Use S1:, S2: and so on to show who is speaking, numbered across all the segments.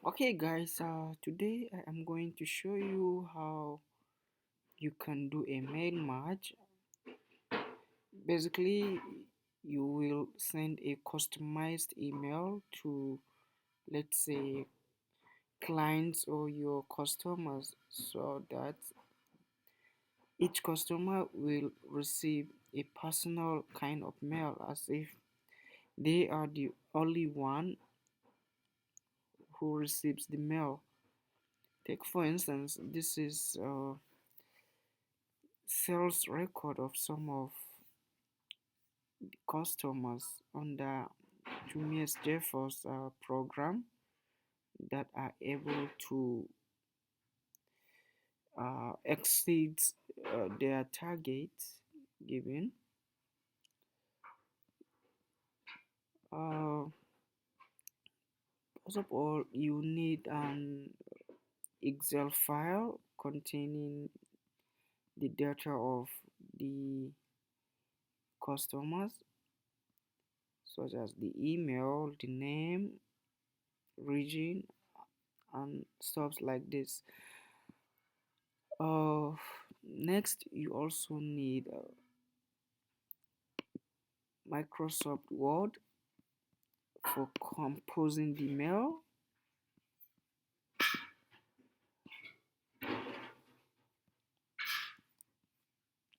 S1: Okay, guys, today I am going to show you how you can do a mail match. Basically, you will send a customized email to, let's say, clients or your customers so that each customer will receive a personal kind of mail as if they are the only one who receives the mail. Take, for instance, this is sales record of some of customers on the Jumia's Jeffers program that are able to exceed their target given. Uh, First of all, you need an Excel file containing the data of the customers, such as the email, the name, region, and stuff like this. Uh, Next, you also need Microsoft Word for composing the mail.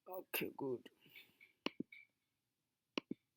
S1: Okay, good.